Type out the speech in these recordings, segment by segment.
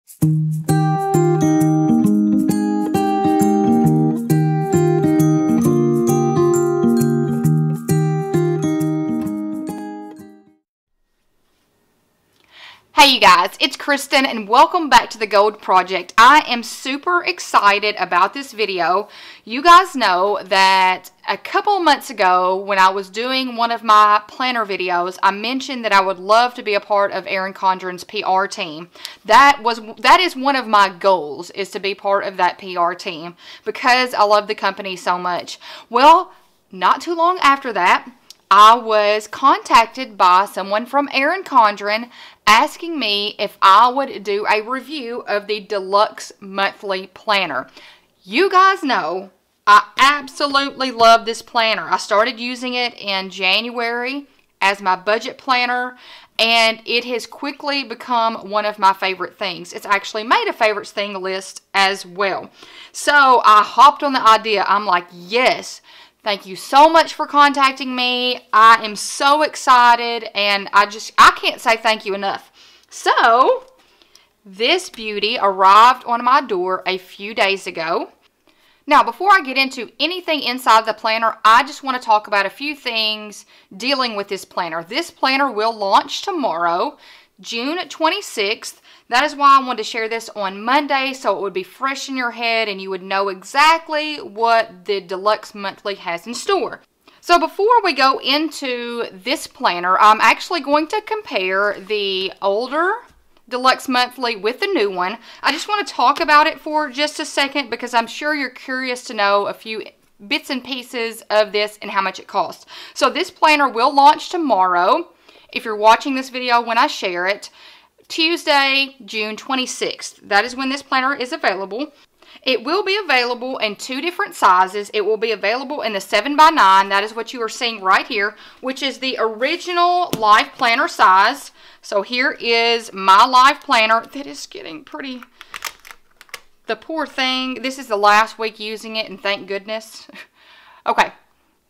Hey you guys, it's Kristen and welcome back to the Gold Project. I am super excited about this video. You guys know that a couple months ago when I was doing one of my planner videos, I mentioned that I would love to be a part of Erin Condren's PR team. That is one of my goals, is to be part of that PR team because I love the company so much. Well, not too long after that, I was contacted by someone from Erin Condren asking me if I would do a review of the Deluxe Monthly Planner. You guys know I absolutely love this planner. I started using it in January as my budget planner, and it has quickly become one of my favorite things. It's actually made a favorites thing list as well. So I hopped on the idea. I'm like, yes. Thank you so much for contacting me. I am so excited and I can't say thank you enough. So, this beauty arrived on my door a few days ago. Now, before I get into anything inside the planner, I just want to talk about a few things dealing with this planner. This planner will launch tomorrow, June 26th. That is why I wanted to share this on Monday, so it would be fresh in your head and you would know exactly what the Deluxe Monthly has in store. So before we go into this planner, I'm actually going to compare the older Deluxe Monthly with the new one. I just want to talk about it for just a second because I'm sure you're curious to know a few bits and pieces of this and how much it costs. So this planner will launch tomorrow. If you're watching this video when I share it, Tuesday, June 26th. That is when this planner is available. It will be available in two different sizes. It will be available in the 7x9. That is what you are seeing right here, which is the original life planner size. So here is my life planner that is getting pretty... The poor thing. This is the last week using it, and thank goodness. Okay.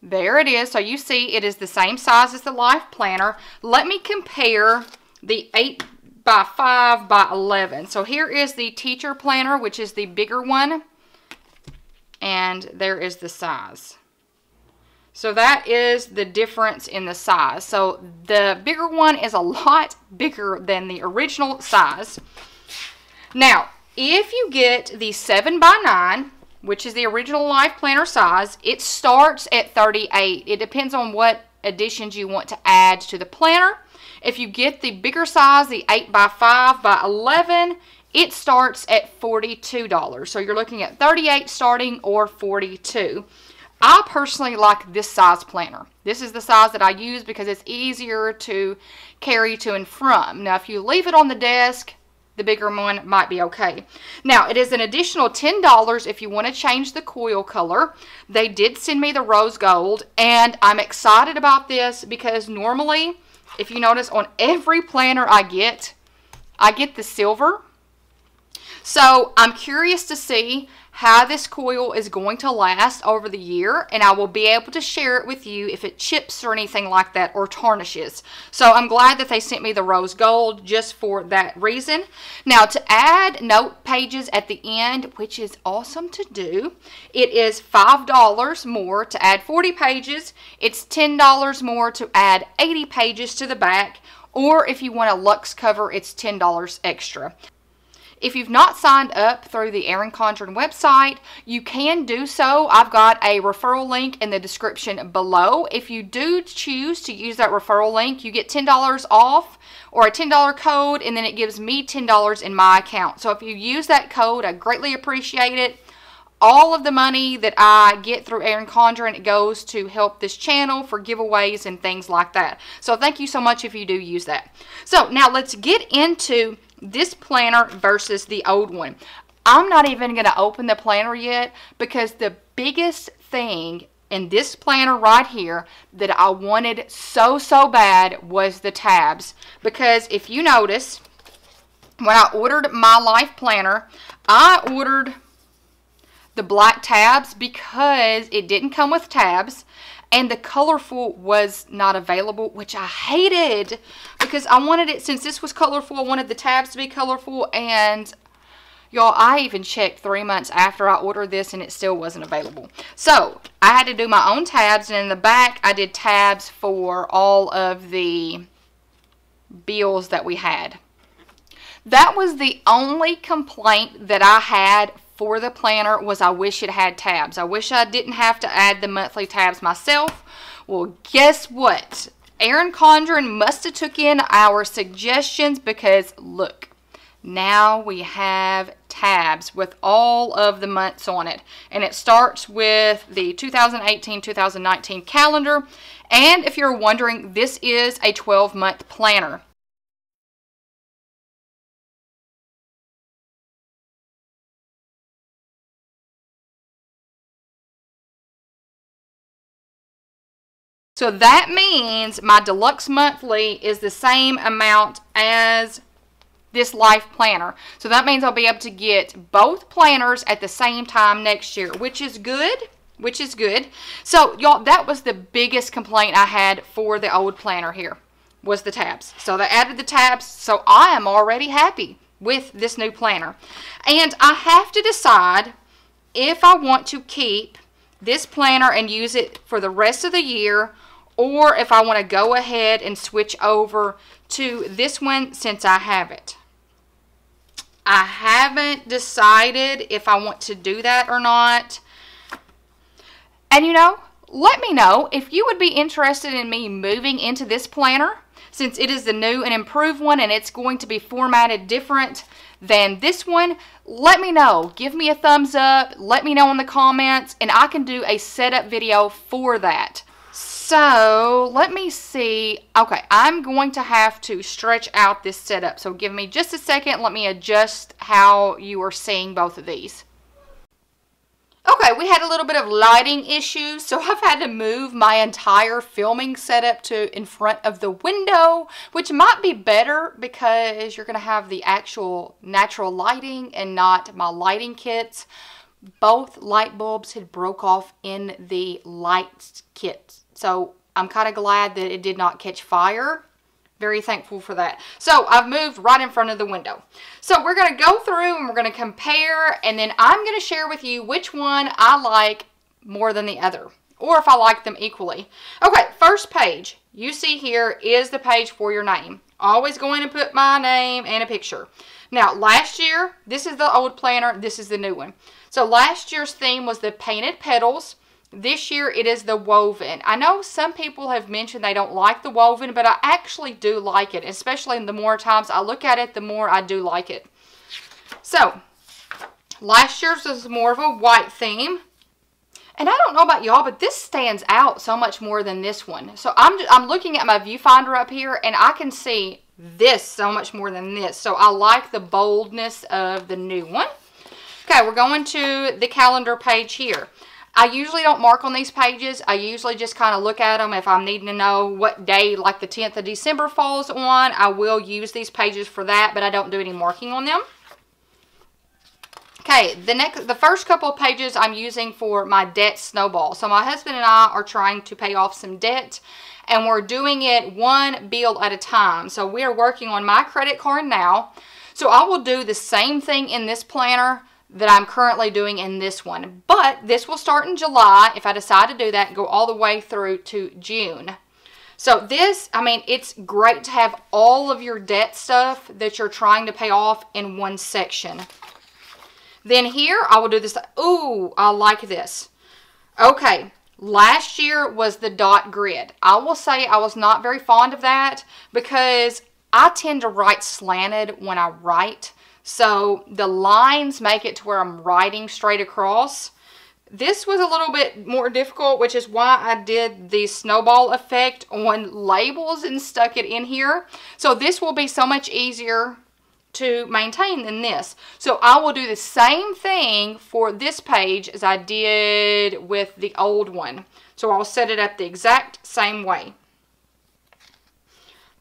There it is. So you see it is the same size as the life planner. Let me compare the 8x5x11. So here is the teacher planner, which is the bigger one, and there is the size. So that is the difference in the size. So the bigger one is a lot bigger than the original size. Now, if you get the 7x9, which is the original life planner size, it starts at $38. It depends on what additions you want to add to the planner. If you get the bigger size, the 8x5x11, it starts at $42. So you're looking at $38 starting or $42. I personally like this size planner. This is the size that I use because it's easier to carry to and from. Now, if you leave it on the desk, the bigger one might be okay. Now, it is an additional $10 if you want to change the coil color. They did send me the rose gold, and I'm excited about this because normally, if you notice, on every planner I get the silver. So I'm curious to see how this coil is going to last over the year, and I will be able to share it with you if it chips or anything like that or tarnishes. So I'm glad that they sent me the rose gold just for that reason. Now, to add note pages at the end, which is awesome to do, it is $5 more to add 40 pages. It's $10 more to add 80 pages to the back, or if you want a luxe cover, it's $10 extra. If you've not signed up through the Erin Condren website, you can do so. I've got a referral link in the description below. If you do choose to use that referral link, you get $10 off or a $10 code, and then it gives me $10 in my account. So if you use that code, I greatly appreciate it. All of the money that I get through Erin Condren goes to help this channel for giveaways and things like that. So thank you so much if you do use that. So now let's get into this planner versus the old one. I'm not even going to open the planner yet because the biggest thing in this planner right here that I wanted so bad was the tabs. Because if you notice, when I ordered my life planner, I ordered the black tabs because it didn't come with tabs, and the colorful was not available, which I hated because I wanted it, since this was colorful, I wanted the tabs to be colorful, and Y'all, I even checked 3 months after I ordered this and it still wasn't available. So, I had to do my own tabs, and in the back, I did tabs for all of the bills that we had. That was the only complaint that I had for the planner, was I wish it had tabs. I wish I didn't have to add the monthly tabs myself. Well, guess what? Erin Condren must have took in our suggestions, because look, now we have tabs with all of the months on it. And it starts with the 2018-2019 calendar. And if you're wondering, this is a 12-month planner. So that means my deluxe monthly is the same amount as this life planner. So that means I'll be able to get both planners at the same time next year, which is good. So y'all, that was the biggest complaint I had for the old planner here, was the tabs. So they added the tabs, so I am already happy with this new planner. And I have to decide if I want to keep this planner and use it for the rest of the year, or if I want to go ahead and switch over to this one since I have it. I haven't decided if I want to do that or not. And you know, let me know if you would be interested in me moving into this planner, since it is the new and improved one and it's going to be formatted different than this one. Let me know. Give me a thumbs up. Let me know in the comments, and I can do a setup video for that. So let me see. Okay, I'm going to have to stretch out this setup. So give me just a second. Let me adjust how you are seeing both of these. Okay, we had a little bit of lighting issues, so I've had to move my entire filming setup to in front of the window, which might be better because you're going to have the actual natural lighting and not my lighting kits. Both light bulbs had broke off in the light kit, so I'm kind of glad that it did not catch fire. Very thankful for that. So I've moved right in front of the window. So we're going to go through and we're going to compare, and then I'm going to share with you which one I like more than the other, or if I like them equally. Okay, first page you see here is the page for your name. Always going to put my name and a picture. Now, last year, this is the old planner, this is the new one. So last year's theme was the painted petals. This year it is the woven. I know some people have mentioned they don't like the woven, but I actually do like it. Especially the more times I look at it, the more I do like it. So, last year's was more of a white theme. And I don't know about y'all, but this stands out so much more than this one. So I'm looking at my viewfinder up here, and I can see this so much more than this. So I like the boldness of the new one. Okay, we're going to the calendar page here. I usually don't mark on these pages. I usually just kind of look at them if I'm needing to know what day, like the 10th of December falls on. I will use these pages for that, but I don't do any marking on them. Okay, the first couple of pages I'm using for my debt snowball. So my husband and I are trying to pay off some debt, and we're doing it one bill at a time. So we are working on my credit card now. So I will do the same thing in this planner that I'm currently doing in this one. But this will start in July if I decide to do that and go all the way through to June. So this, I mean, it's great to have all of your debt stuff that you're trying to pay off in one section. Then here, I will do this. Ooh, I like this. Okay, last year was the dot grid. I will say I was not very fond of that because I tend to write slanted when I write. So the lines make it to where I'm writing straight across. This was a little bit more difficult, which is why I did the snowball effect on labels and stuck it in here. So this will be so much easier to maintain than this. So I will do the same thing for this page as I did with the old one. So I'll set it up the exact same way.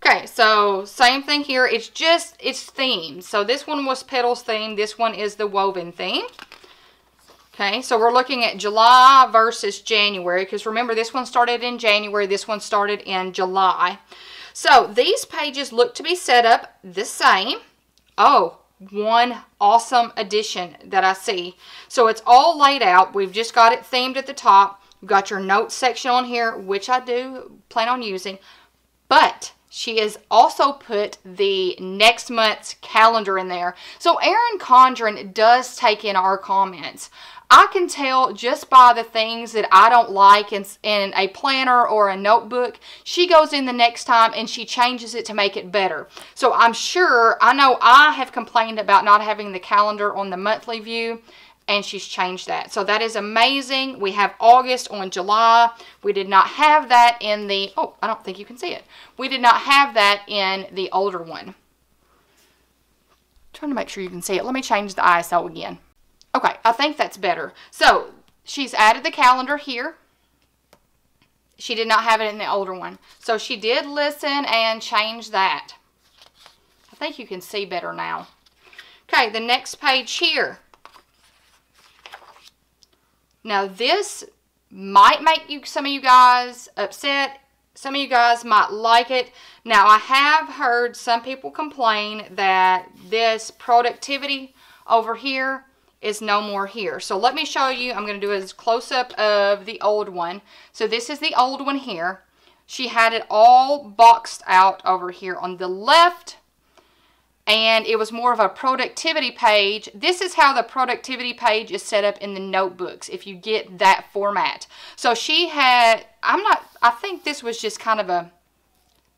Okay, so same thing here. It's themed. So this one was petals theme. This one is the woven theme. Okay, so we're looking at July versus January, because remember, this one started in January. This one started in July. So these pages look to be set up the same. Oh, one awesome addition that I see. So it's all laid out. We've just got it themed at the top. You've got your notes section on here, which I do plan on using. But she has also put the next month's calendar in there. So Erin Condren does take in our comments. I can tell just by the things that I don't like in a planner or a notebook. She goes in the next time and she changes it to make it better. So I'm sure, I know I have complained about not having the calendar on the monthly view, and she's changed that. So that is amazing. We have August on July. We did not have that in the, oh, I don't think you can see it. We did not have that in the older one. I'm trying to make sure you can see it. Let me change the ISO again. Okay, I think that's better. So she's added the calendar here. She did not have it in the older one. So she did listen and change that. I think you can see better now. Okay, the next page here. Now this might make some of you guys upset. Some of you guys might like it. Now I have heard some people complain that this productivity over here is no more here. So let me show you. I'm going to do a close-up of the old one. So this is the old one here. She had it all boxed out over here on the left. And it was more of a productivity page. This is how the productivity page is set up in the notebooks, if you get that format. So she had, I think this was just kind of a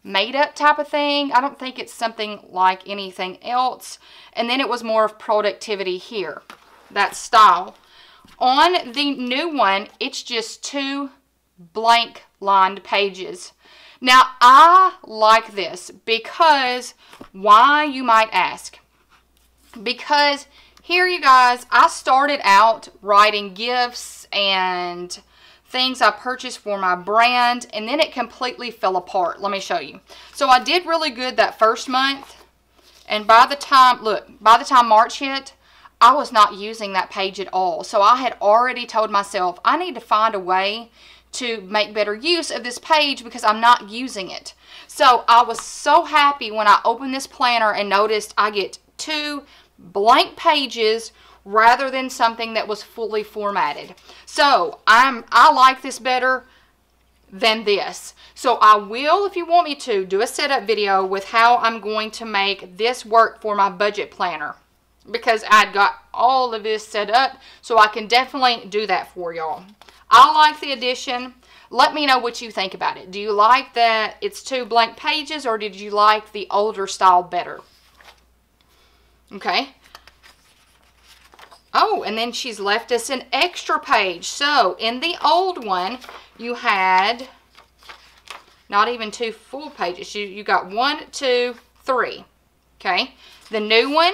made up type of thing. I don't think it's something like anything else. And then it was more of productivity here, that style. On the new one, it's just 2 blank lined pages. Now, I like this because, why, you might ask? Because here, you guys, I started out writing gifts and things I purchased for my brand, and then it completely fell apart. Let me show you. So I did really good that first month, and by the time, look, by the time March hit, I was not using that page at all. So I had already told myself, I need to find a way to make better use of this page because I'm not using it. So I was so happy when I opened this planner and noticed I get 2 blank pages rather than something that was fully formatted. So I like this better than this. So I will, if you want me to, do a setup video with how I'm going to make this work for my budget planner, because I'd got all of this set up, so I can definitely do that for y'all. I like the addition. Let me know what you think about it. Do you like that it's 2 blank pages, or did you like the older style better? Okay. Oh, and then she's left us an extra page. So in the old one, you had not even 2 full pages. You got 1, 2, 3. Okay. The new one,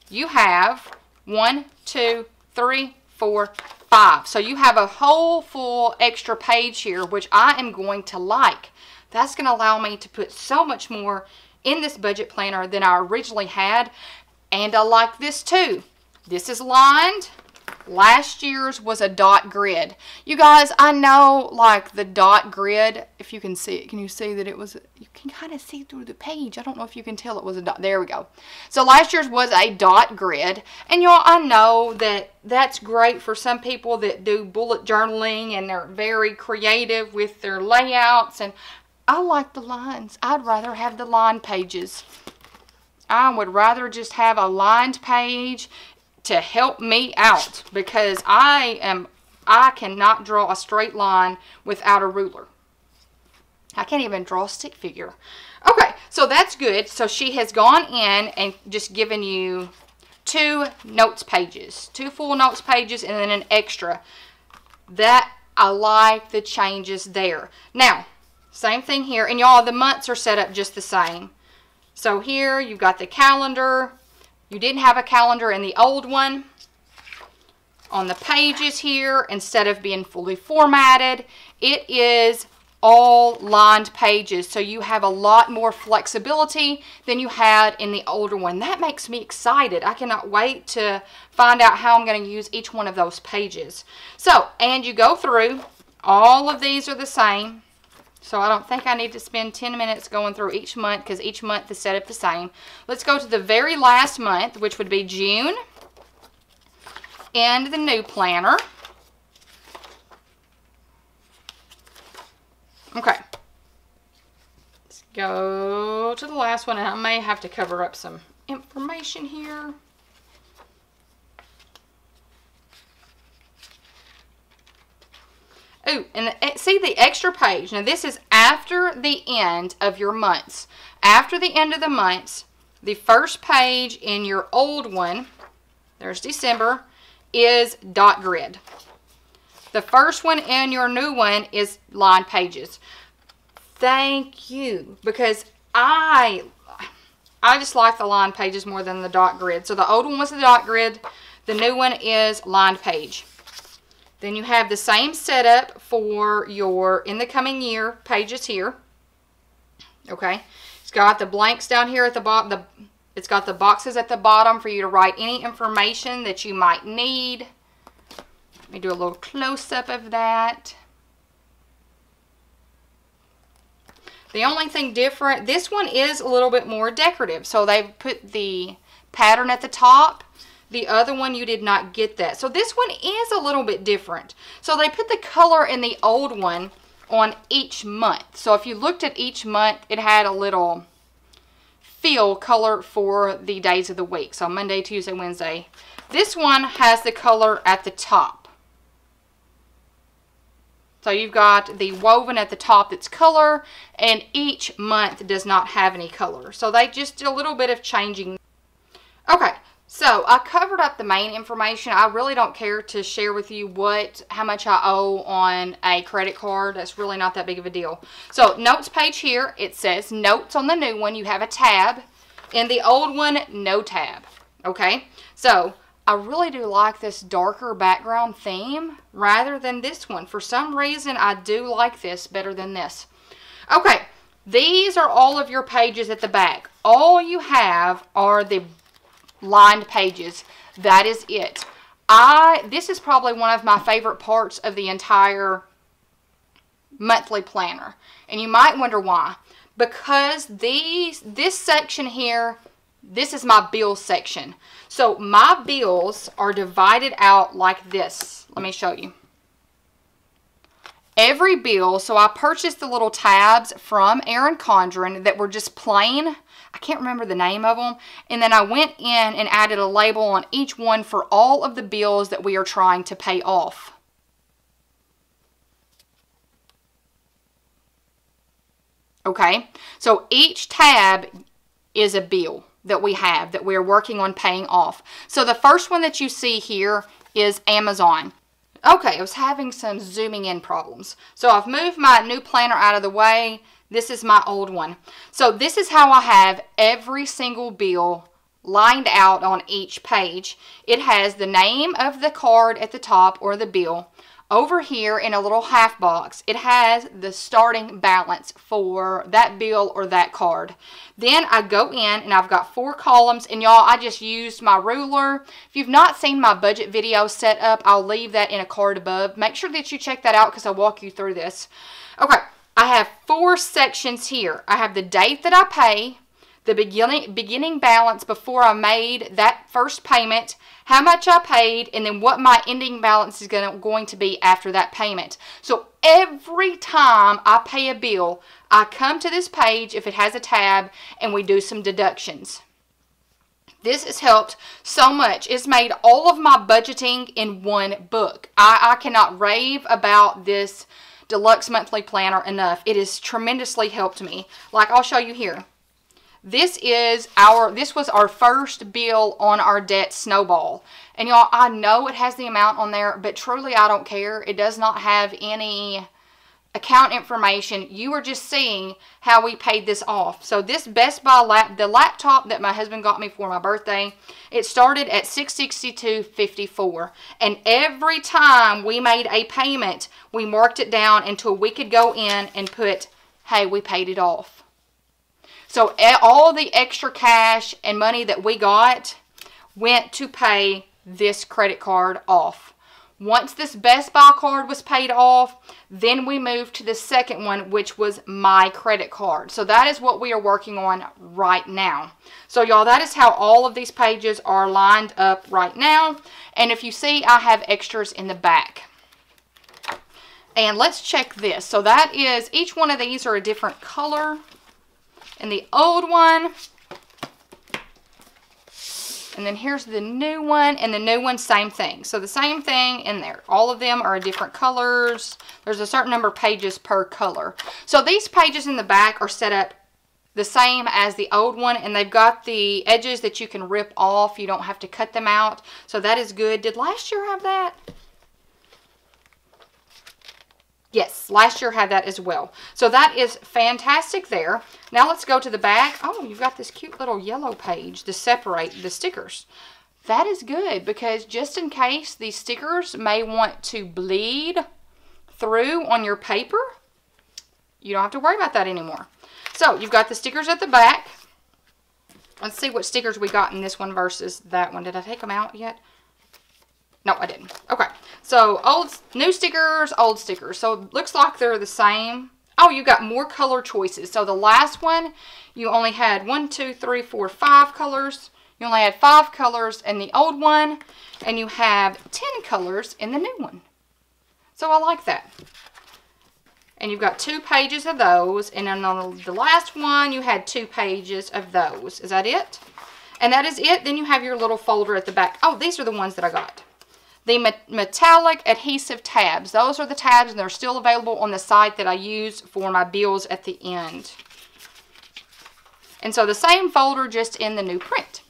you have 1, 2, 3, 4, 5. So you have a whole full extra page here, which I am going to like. That's going to allow me to put so much more in this budget planner than I originally had. And I like this too. This is lined. Last year's was a dot grid. You guys, I know like the dot grid, if you can see it, can you see that it was, you can kind of see through the page. I don't know if you can tell it was a dot. There we go. So last year's was a dot grid. And y'all, I know that that's great for some people that do bullet journaling and they're very creative with their layouts. And I like the lines. I'd rather have the line pages. I would rather just have a lined page to help me out, because I cannot draw a straight line without a ruler. I can't even draw a stick figure. Okay, so that's good. So she has gone in and just given you 2 notes pages, 2 full notes pages, and then an extra. That, I like the changes there. Now, same thing here, and y'all, the months are set up just the same. So here you've got the calendar. You didn't have a calendar in the old one. On the pages here, instead of being fully formatted, it is all lined pages. So you have a lot more flexibility than you had in the older one. That makes me excited. I cannot wait to find out how I'm going to use each one of those pages. So, and you go through, all of these are the same. So I don't think I need to spend 10 minutes going through each month because each month is set up the same. Let's go to the very last month, which would be June, and the new planner. Okay. Let's go to the last one, and I may have to cover up some information here. Oh, and see the extra page. Now, this is after the end of your months. After the end of the months, the first page in your old one, there's December, is dot grid. The first one in your new one is lined pages. Thank you, because I just like the lined pages more than the dot grid. So the old one was the dot grid. The new one is lined page. Then you have the same setup for your in the coming year pages here. Okay. It's got the blanks down here at the bottom. It's got the boxes at the bottom for you to write any information that you might need. Let me do a little close-up of that. The only thing different, this one is a little bit more decorative. So they've put the pattern at the top. The other one, you did not get that. So this one is a little bit different. So they put the color in the old one on each month. So if you looked at each month, it had a little fill color for the days of the week. So Monday, Tuesday, Wednesday. This one has the color at the top. So you've got the woven at the top that's color, and each month does not have any color. So they just did a little bit of changing. Okay. So I covered up the main information. I really don't care to share with you how much I owe on a credit card. That's really not that big of a deal. So notes page here, it says notes on the new one. You have a tab. In the old one, no tab. Okay. So I really do like this darker background theme rather than this one. For some reason, I do like this better than this. Okay. These are all of your pages at the back. All you have are the lined pages. That is it. This is probably one of my favorite parts of the entire monthly planner. And you might wonder why. Because this section here, this is my bills section. So my bills are divided out like this. Let me show you. Every bill, so I purchased the little tabs from Erin Condren that were just plain. I can't remember the name of them. And then I went in and added a label on each one for all of the bills that we are trying to pay off. Okay, so each tab is a bill that we have that we're working on paying off. So the first one that you see here is Amazon. Okay, I was having some zooming in problems. So I've moved my new planner out of the way. This is my old one. So this is how I have every single bill lined out on each page. It has the name of the card at the top or the bill. Over here in a little half box, it has the starting balance for that bill or that card. Then I go in and I've got 4 columns, and y'all, I just used my ruler. If you've not seen my budget video set up, I'll leave that in a card above. Make sure that you check that out because I'll walk you through this. Okay, I have 4 sections here. I have the date that I pay, the beginning balance before I made that first payment, how much I paid, and then what my ending balance is going to be after that payment. So every time I pay a bill, I come to this page if it has a tab and we do some deductions. This has helped so much. It's made all of my budgeting in one book. I cannot rave about this deluxe monthly planner enough. It has tremendously helped me. Like I'll show you here. This was our first bill on our debt, Snowball. And y'all, I know it has the amount on there, but truly I don't care. It does not have any account information. You are just seeing how we paid this off. So this Best Buy the laptop that my husband got me for my birthday, it started at $662.54. And every time we made a payment, we marked it down until we could go in and put, hey, we paid it off. So all the extra cash and money that we got went to pay this credit card off. Once this Best Buy card was paid off, then we moved to the second one, which was my credit card. So that is what we are working on right now. So y'all, that is how all of these pages are lined up right now. And if you see, I have extras in the back. And let's check this. So that is, each one of these are a different color. And the old one, and then here's the new one, and the new one, same thing. So the same thing in there. All of them are different colors. There's a certain number of pages per color. So these pages in the back are set up the same as the old one, and they've got the edges that you can rip off. You don't have to cut them out. So that is good. Did last year have that? Yes, last year had that as well. So that is fantastic there. Now let's go to the back. Oh, you've got this cute little yellow page to separate the stickers. That is good because just in case these stickers may want to bleed through on your paper, you don't have to worry about that anymore. So you've got the stickers at the back. Let's see what stickers we got in this one versus that one. Did I take them out yet? No, I didn't. Okay, so new stickers, old stickers. So it looks like they're the same. Oh, you got more color choices. So the last one, you only had 1, 2, 3, 4, 5 colors. You only had 5 colors in the old one, and you have 10 colors in the new one. So I like that. And you've got 2 pages of those, and then on the last one, you had 2 pages of those. Is that it? And that is it. Then you have your little folder at the back. Oh, these are the ones that I got. The metallic adhesive tabs. Those are the tabs, and they're still available on the site that I use for my bills at the end. And so the same folder, just in the new print.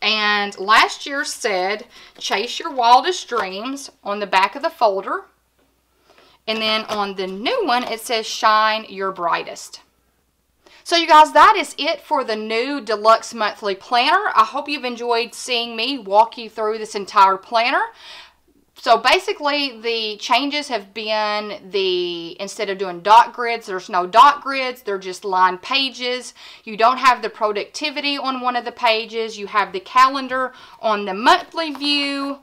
And last year said, chase your wildest dreams on the back of the folder. And then on the new one, it says, shine your brightest. So you guys, that is it for the new Deluxe Monthly Planner. I hope you've enjoyed seeing me walk you through this entire planner. So basically, the changes have been instead of doing dot grids, there's no dot grids. They're just line pages. You don't have the productivity on one of the pages. You have the calendar on the monthly view.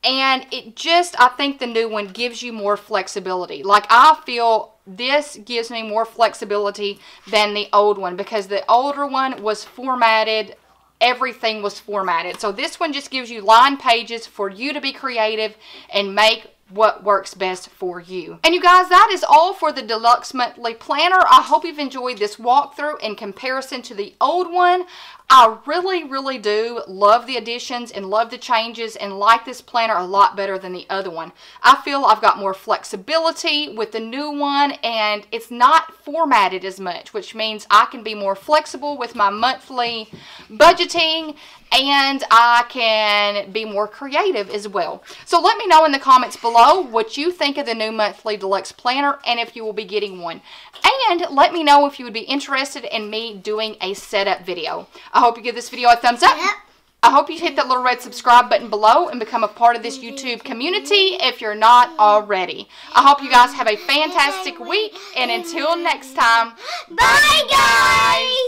And it just, I think the new one gives you more flexibility. Like, I feel this gives me more flexibility than the old one, because the older one was formatted. Everything was formatted. So this one just gives you line pages for you to be creative and make what works best for you. And you guys, that is all for the Deluxe Monthly Planner. I hope you've enjoyed this walkthrough in comparison to the old one. I really, really do love the additions and love the changes and like this planner a lot better than the other one. I feel I've got more flexibility with the new one, and it's not formatted as much, which means I can be more flexible with my monthly budgeting, and I can be more creative as well. So let me know in the comments below what you think of the new Monthly Deluxe Planner and if you will be getting one. And let me know if you would be interested in me doing a setup video. I hope you give this video a thumbs up. Yep. I hope you hit that little red subscribe button below and become a part of this YouTube community if you're not already. I hope you guys have a fantastic week, and until next time, bye guys!